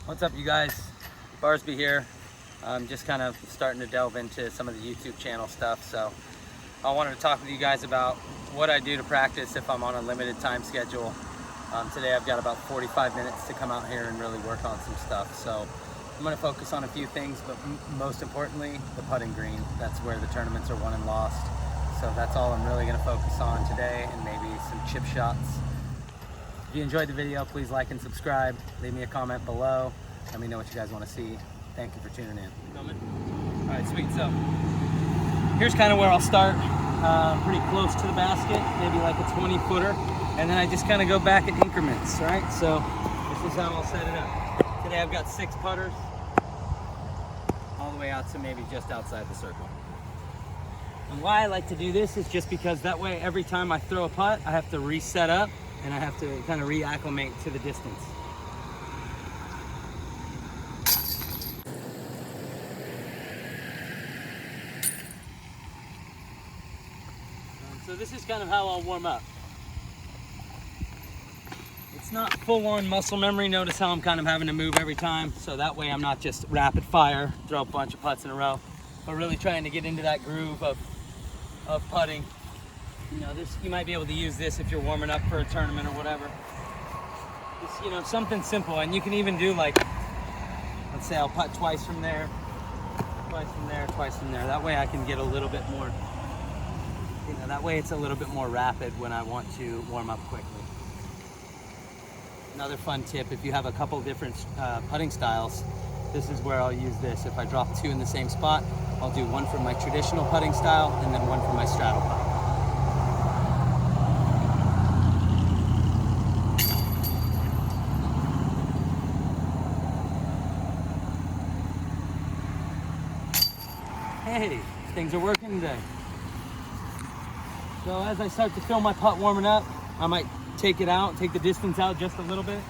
What's up, you guys? Barsby here. I'm just kind of starting to delve into some of the YouTube channel stuff, so I wanted to talk with you guys about what I do to practice if I'm on a limited time schedule. Today I've got about 45 minutes to come out here and really work on some stuff, so I'm going to focus on a few things, but most importantly, the putting green. That's where the tournaments are won and lost, so that's all I'm really going to focus on today, and maybe some chip shots. If you enjoyed the video, please like and subscribe. Leave me a comment below. Let me know what you guys want to see. Thank you for tuning in. All right, sweet. So here's kind of where I'll start. Pretty close to the basket, maybe like a 20-footer. And then I just kind of go back in increments, right? So this is how I'll set it up. Today I've got 6 putters, all the way out to maybe just outside the circle. And why I like to do this is just because that way every time I throw a putt, I have to reset up and I have to kind of reacclimate to the distance. So this is kind of how I'll warm up. It's not full-on muscle memory. Notice how I'm kind of having to move every time, so that way I'm not just rapid fire, throw a bunch of putts in a row, but really trying to get into that groove of putting. You know, you might be able to use this if you're warming up for a tournament or whatever. Just, you know, something simple, and you can even do like, let's say I'll putt twice from there, twice from there, twice from there. That way I can get a little bit more, you know, that way it's a little bit more rapid when I want to warm up quickly. Another fun tip, if you have a couple different putting styles, this is where I'll use this. If I drop 2 in the same spot, I'll do one for my traditional putting style and then one for my straddle putt. Hey, things are working today. So as I start to feel my putt warming up, I might take it out, take the distance out just a little bit.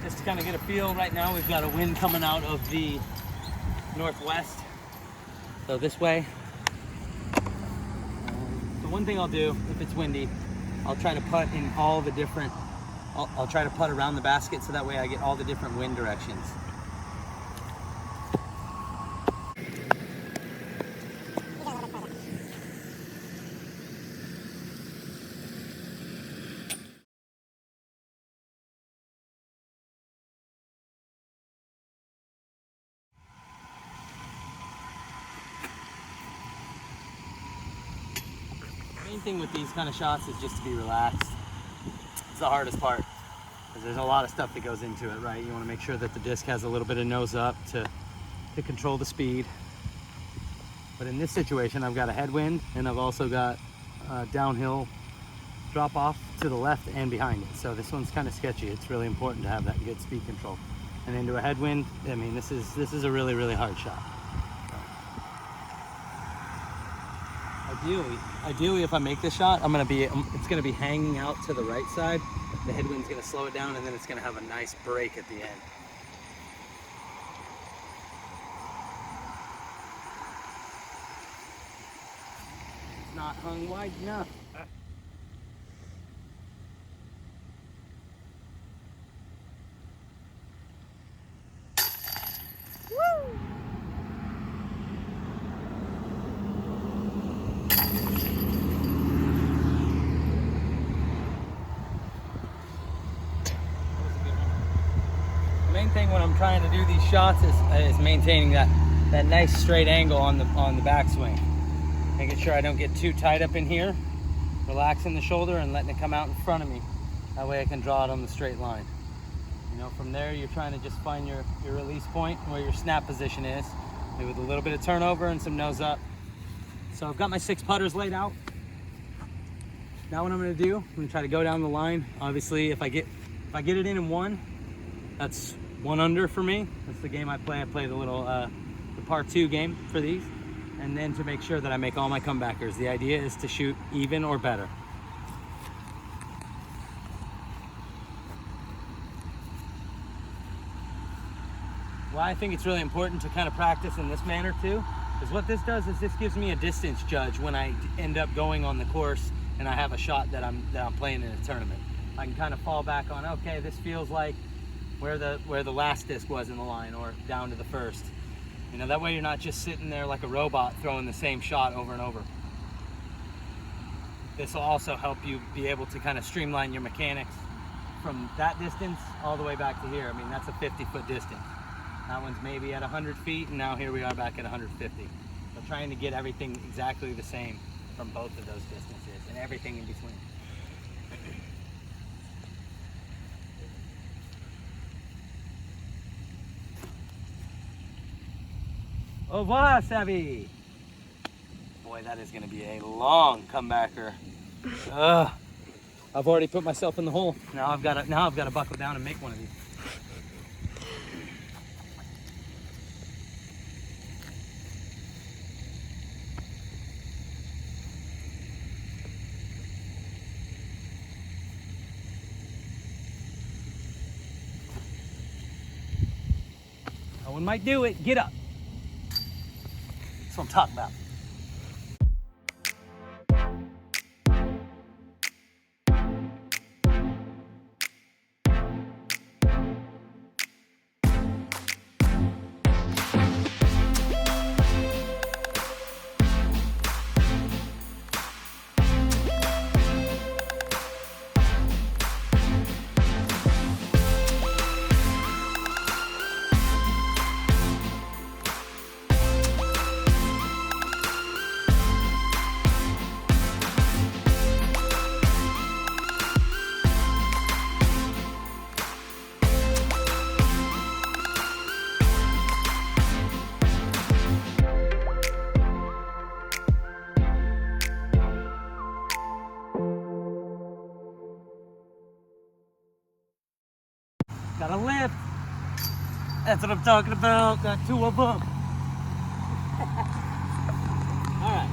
Just to kind of get a feel. Right now we've got a wind coming out of the northwest. So this way. So one thing I'll do, if it's windy, I'll try to putt in all the different, I'll try to putt around the basket so that way I get all the different wind directions. The main thing with these kind of shots is just to be relaxed. It's the hardest part because there's a lot of stuff that goes into it, right? You want to make sure that the disc has a little bit of nose up to control the speed. But in this situation, I've got a headwind and I've also got a downhill drop off to the left and behind it. So this one's kind of sketchy. It's really important to have that good speed control. And into a headwind, I mean, this is a really, really hard shot. Ideally, if I make this shot, it's gonna be hanging out to the right side. The headwind's gonna slow it down, and then it's gonna have a nice break at the end. It's not hung wide enough. Main thing when I'm trying to do these shots is maintaining that nice straight angle on the backswing. Making sure I don't get too tight up in here, relaxing the shoulder and letting it come out in front of me. That way I can draw it on the straight line. You know, from there you're trying to just find your release point where your snap position is, maybe with a little bit of turnover and some nose up. So I've got my 6 putters laid out. Now what I'm gonna do, I'm gonna try to go down the line. Obviously if I get it in one, that's 1 under for me. That's the game I play. I play the little the par 2 game for these, and then to make sure that I make all my comebackers. The idea is to shoot even or better. Why I think it's really important to kind of practice in this manner too is what this does is this gives me a distance judge when I end up going on the course and I have a shot that I'm playing in a tournament. I can kind of fall back on, okay, this feels like where the last disc was in the line, or down to the first. You know, that way you're not just sitting there like a robot throwing the same shot over and over. This will also help you be able to kind of streamline your mechanics from that distance all the way back to here. I mean, that's a 50-foot distance. That one's maybe at 100 feet, and now here we are back at 150. So trying to get everything exactly the same from both of those distances and everything in between. Au revoir, Savvy. Boy, that is going to be a long comebacker. I've already put myself in the hole. Now I've got to buckle down and make one of these. No one might do it. Get up. That's what I'm talking about. Got a lift. That's what I'm talking about. Got two of them. All right.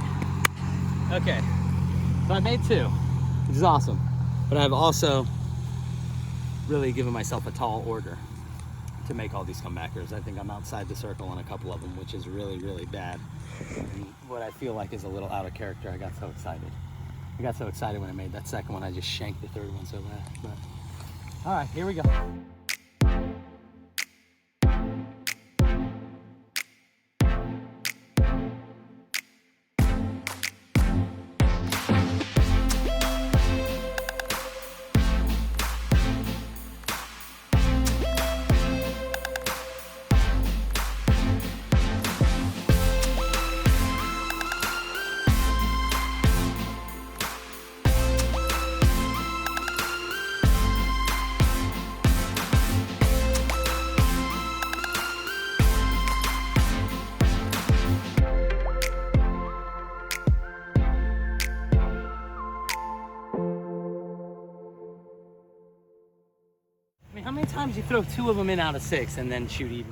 Okay. So I made two, which is awesome. But I've also really given myself a tall order to make all these comebackers. I think I'm outside the circle on a couple of them, which is really, really bad. And what I feel like is a little out of character. I got so excited. I got so excited when I made that second one. I just shanked the third one so bad. But all right, here we go. How many times you throw two of them in out of six and then shoot even?